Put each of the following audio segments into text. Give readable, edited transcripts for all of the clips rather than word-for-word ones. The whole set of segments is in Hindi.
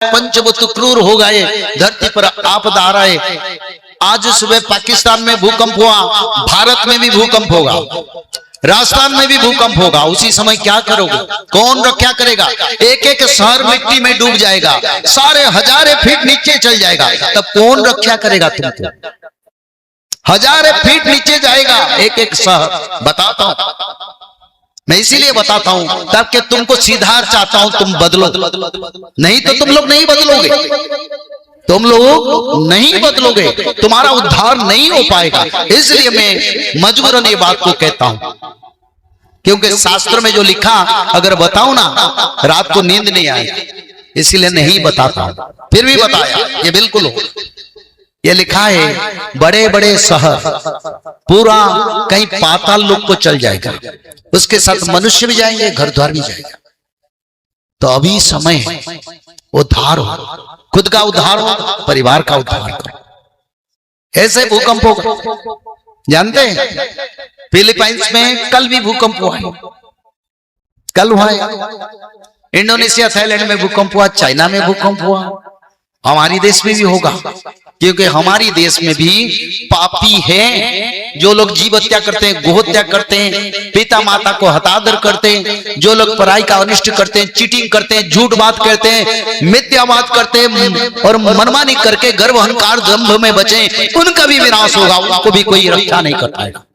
पंचभूत क्रूर हो गए, धरती पर आपदा आ रहे। आज सुबह पाकिस्तान में भूकंप हुआ, भारत में भी भूकंप होगा, राजस्थान में भी भूकंप होगा। उसी समय क्या करोगे? कौन रक्षा करेगा? एक एक शहर मिट्टी में डूब जाएगा, सारे हजारों फीट नीचे चल जाएगा, तब कौन रक्षा करेगा तुमको? हजारों फीट नीचे जाएगा एक एक शहर। बताता हूं मैं, इसीलिए बताता हूं ताकि तुमको सीधा चाहता हूं, तुम बदलो, नहीं तो तुम लोग नहीं बदलोगे, तुम लोग नहीं बदलोगे, तुम्हारा उद्धार नहीं हो पाएगा। इसलिए मैं मजबूरन ये बात को कहता हूं, क्योंकि शास्त्र में जो लिखा अगर बताऊं ना रात को नींद नहीं आएगी, इसलिए नहीं बताता हूं। फिर भी बताया, ये बिल्कुल हो। ये लिखा है बड़े बड़े शहर पूरा कहीं पाताल लोक को चल जाएगा, उसके साथ मनुष्य भी जाएंगे, घर द्वार भी जाएगा। तो अभी समय है, उद्धार हो, खुद का उद्धार हो, परिवार का उद्धार करो। ऐसे भूकंप होगा, जानते हैं फिलीपाइंस में कल भी भूकंप हुआ है, कल हुआ है। इंडोनेशिया थाईलैंड में भूकंप हुआ, चाइना में भूकंप हुआ, हमारे देश में भी होगा, क्योंकि हमारी देश में भी पापी हैं जो लोग जीव हत्या करते हैं, गो हत्या करते हैं, पिता माता को हतादर करते हैं, जो लोग पराई का अनिष्ट करते हैं, चीटिंग करते हैं, झूठ बात करते हैं, मिथ्या बात करते हैं और मनमानी करके गर्व अहंकार दंभ में बचे, उनका भी विनाश होगा, उनको भी कोई रक्षा नहीं कर पाएगा।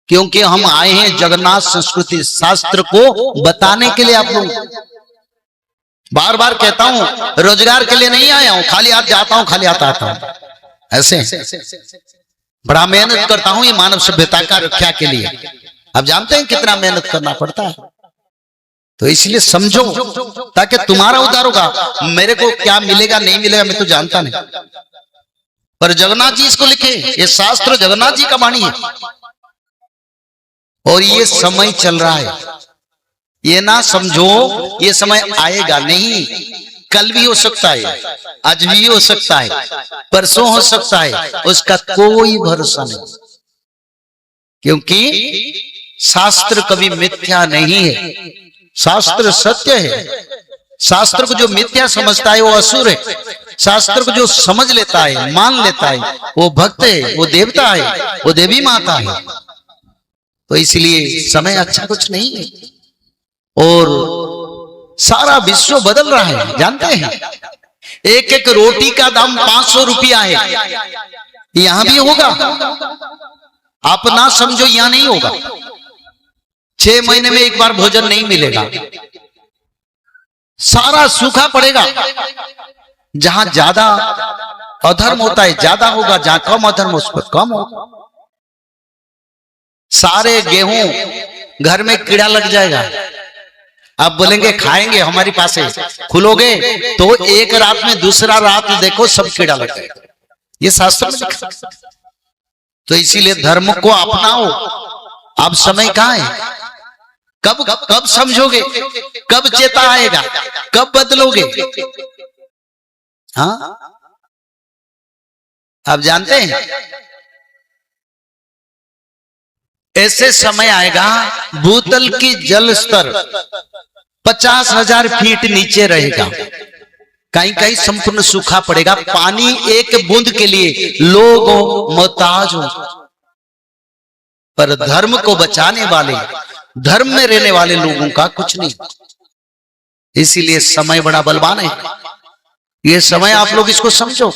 क्योंकि हम आए हैं जगन्नाथ संस्कृति शास्त्र को बताने के लिए। आप लोग बार बार कहता हूं, रोजगार के लिए नहीं आया हूं, खाली हाथ जाता हूं, खाली हाथ आता हूं। ऐसे बड़ा मेहनत करता हूं ये मानव सभ्यता का रक्षा के लिए। आप जानते हैं कितना मेहनत करना पड़ता है, तो इसलिए समझो ताकि तुम्हारा उद्धार होगा। मेरे को क्या मिलेगा नहीं मिलेगा मैं तो जानता नहीं, पर जगन्नाथ जी इसको लिखे, ये शास्त्र जगन्नाथ जी का वाणी है। और ये समय चल रहा है, ये ना समझो ये समय आएगा नहीं, कल भी हो सकता है, आज भी हो सकता है, परसों हो सकता है, उसका कोई भरोसा नहीं। क्योंकि शास्त्र कभी मिथ्या नहीं है, शास्त्र सत्य है। शास्त्र को जो मिथ्या समझता है वो असुर है, शास्त्र को जो समझ लेता है, मान लेता है, वो भक्त है, वो देवता है, वो देवी माता है। तो इसलिए समय अच्छा कुछ नहीं है और सारा विश्व बदल रहा है। जानते हैं एक एक रोटी का दाम 500 रुपया है, यहां भी होगा, आप ना समझो यहां नहीं होगा। 6 महीने में एक बार भोजन नहीं मिलेगा, सारा सूखा पड़ेगा। जहां ज्यादा अधर्म होता है ज्यादा होगा, जहां कम अधर्म उस पर कम होगा। सारे गेहूं घर में कीड़ा लग जाएगा, आप बोलेंगे खाएंगे, हमारे पास है, खुलोगे तो एक रात में दूसरा रात देखो सब कीड़ा लग जाएगा। ये शास्त्र में लिखा। तो इसीलिए धर्म को अपनाओ। अब समय कहां है? कब कब समझोगे? कब चेता आएगा? कब बदलोगे? हाँ, आप जानते हैं ऐसे समय आएगा भूतल की जल स्तर 50,000 फीट नीचे रहेगा, कहीं कहीं संपूर्ण सूखा पड़ेगा, पानी एक बूंद के लिए लोग मोहताज हो। पर धर्म को बचाने वाले, धर्म में रहने वाले लोगों का कुछ नहीं। इसीलिए समय बड़ा बलवान है, ये समय आप लोग इसको समझो।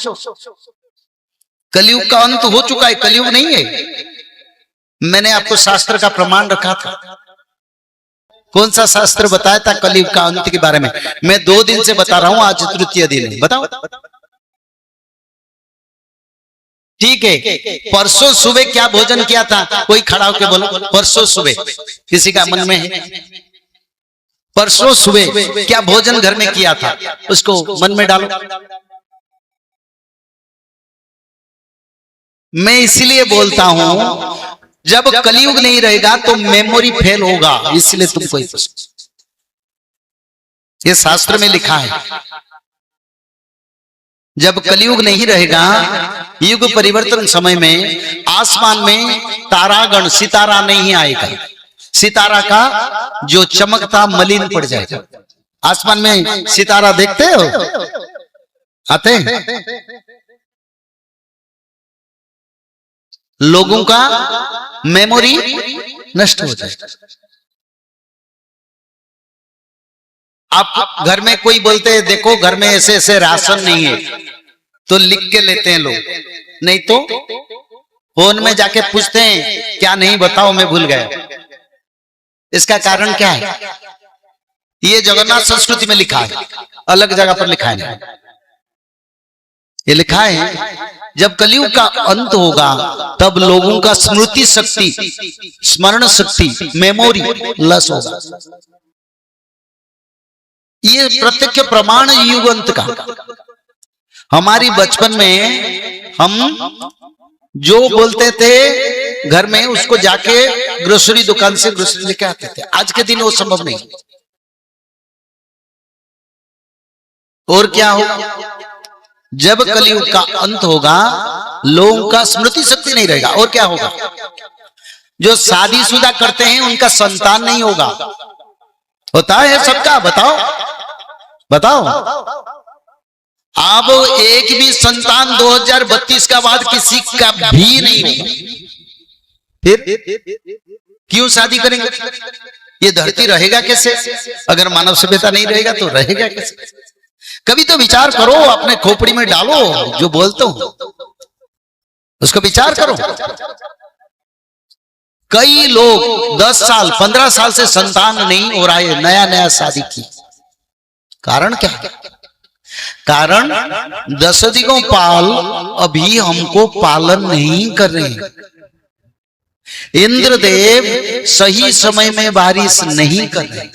कलयुग का अंत हो चुका है, कलयुग नहीं है। मैंने आपको शास्त्र का प्रमाण रखा था, कौन सा शास्त्र बताया था कलयुग का अंत के बारे में? मैं 2 दिन से बता रहा हूं, आज तृतीय दिन है। बताओ ठीक है, परसों सुबह क्या भोजन किया था? कोई खड़ा होकर बोलो परसों सुबह, किसी का मन में है? परसों सुबह क्या भोजन घर में किया था, उसको मन में डालो। मैं इसलिए बोलता हूं जब कलयुग नहीं रहेगा तो मेमोरी फेल होगा, इसलिए तुमको ये शास्त्र में लिखा है। जब कलयुग नहीं रहेगा, युग परिवर्तन समय में आसमान में तारागण सितारा नहीं आएगा, सितारा का जो चमकता मलिन पड़ जाएगा। आसमान में सितारा देखते हो, आते हैं, लोगों का मेमोरी नष्ट हो जाए। आप घर में कोई बोलते हैं देखो घर में ऐसे ऐसे राशन नहीं है, तो लिख के लेते हैं लोग, नहीं तो फोन में जाके पूछते हैं क्या नहीं बताओ मैं भूल गया। इसका कारण क्या है? ये जगन्नाथ संस्कृति में लिखा है, अलग जगह पर लिखा है नहीं। ये लिखा है जब कलयुग का अंत होगा तब लोगों का स्मृति शक्ति, स्मरण शक्ति, मेमोरी लस होगा। ये प्रत्यक्ष प्रमाण युग अंत का। हमारी बचपन में हम जो बोलते थे घर में उसको जाके ग्रोसरी दुकान से ग्रोसरी लेके आते थे। आज के दिन वो संभव नहीं। और क्या होगा? जब कलयुग का अंत होगा लोगों का स्मृति शक्ति नहीं रहेगा। और क्या होगा? जो शादीशुदा करते हैं उनका संतान नहीं होगा। होता है सबका? बताओ बताओ। अब एक भी संतान 2032 का बाद किसी का भी नहीं होगा। फिर क्यों शादी करेंगे? ये धरती रहेगा कैसे? अगर मानव सभ्यता नहीं रहेगा तो रहेगा कैसे? कभी तो विचार करो, अपने खोपड़ी में डालो जो बोलते हो उसको विचार करो। कई लोग 10 साल 15 साल से संतान नहीं हो रहा है, नया नया शादी की। कारण क्या है? कारण दशदिगों पाल अभी हमको पालन नहीं कर रहे हैं। इंद्रदेव सही समय में बारिश नहीं कर रहे।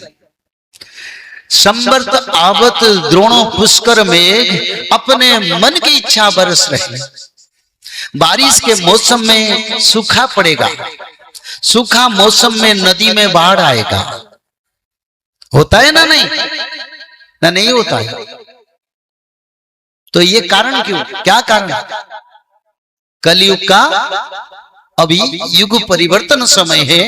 संवर्त आवत द्रोणों पुष्कर मेघ अपने मन की इच्छा बरस रहे। बारिश के मौसम में सूखा पड़ेगा, सूखा मौसम में नदी में बाढ़ आएगा। होता है ना? नहीं ना, नहीं होता है। तो ये कारण क्यों? क्या कारण? कलयुग का अभी युग परिवर्तन समय है।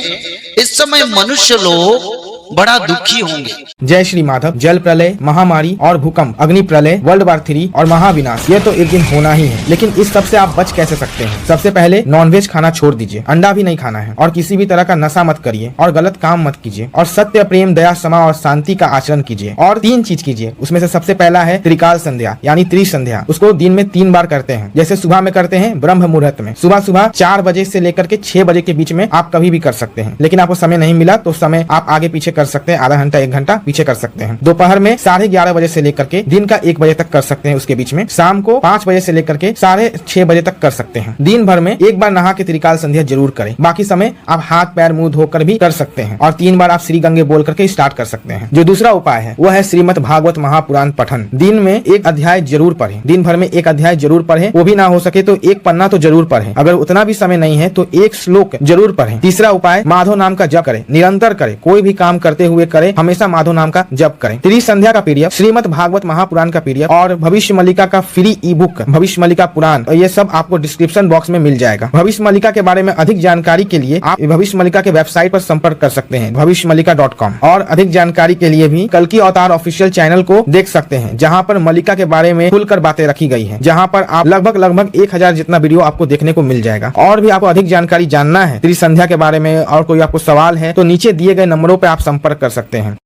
इस समय मनुष्य लोग बड़ा दुखी होंगे। जय श्री माधव। जल प्रलय, महामारी और भूकंप, अग्नि प्रलय, वर्ल्ड वार 3 और महाविनाश, ये तो एक दिन होना ही है। लेकिन इस सब से आप बच कैसे सकते हैं? सबसे पहले नॉनवेज खाना छोड़ दीजिए, अंडा भी नहीं खाना है, और किसी भी तरह का नशा मत करिए, और गलत काम मत कीजिए, और सत्य, प्रेम, दया, क्षमा और शांति का आचरण कीजिए। और 3 चीज कीजिए। उसमें से सबसे पहला है त्रिकाल संध्या यानी त्रिसंध्या। उसको दिन में 3 बार करते हैं। जैसे सुबह में करते हैं ब्रह्म मुहूर्त में, सुबह 4 बजे से लेकर के 6 बजे के बीच में आप कभी भी कर सकते हैं। लेकिन आपको समय नहीं मिला तो समय आप आगे पीछे कर सकते हैं, आधा घंटा 1 घंटा पीछे कर सकते हैं। दोपहर में 11:30 बजे से लेकर के दिन का 1 बजे तक कर सकते हैं उसके बीच में। शाम को 5 बजे से लेकर के 6:30 बजे तक कर सकते हैं। दिन भर में 1 बार नहा के त्रिकाल संध्या जरूर करें। बाकी समय आप हाथ पैर मुंह धोकर भी कर सकते हैं, और 3 बार आप श्री गंगे बोल करके स्टार्ट कर सकते हैं। जो दूसरा उपाय है वो है श्रीमद् भागवत महापुराण पठन। दिन में 1 अध्याय जरूर पढ़े। दिन भर में 1 अध्याय जरूर पढ़े। वो भी ना हो सके तो 1 पन्ना तो जरूर पढ़े। अगर उतना भी समय नहीं है तो 1 श्लोक जरूर पढ़े। तीसरा उपाय माधव नाम का जप करें, निरंतर करें। कोई भी काम करते हुए करें, हमेशा माधव नाम का जप करें। त्रिसंध्या का पीडीएफ, श्रीमद् भागवत महापुराण का पीडीएफ और भविष्य मल्लिका का फ्री ई बुक भविष्य मल्लिका पुराण, ये सब आपको डिस्क्रिप्शन बॉक्स में मिल जाएगा। भविष्य मल्लिका के बारे में अधिक जानकारी के लिए आप भविष्य मल्लिका के वेबसाइट पर संपर्क कर सकते हैं, भविष्यमल्लिका.com। और अधिक जानकारी के लिए भी कल्कि अवतार ऑफिशियल चैनल को देख सकते हैं, जहाँ पर मल्लिका के बारे में खुलकर बातें रखी गई है, जहाँ पर आप लगभग 1000 जितना वीडियो आपको देखने को मिल जाएगा। और भी आपको अधिक जानकारी जानना है त्रिसंध्या के बारे में और कोई आपको सवाल है तो नीचे दिए गए नंबरों पर आप संपर्क कर सकते हैं।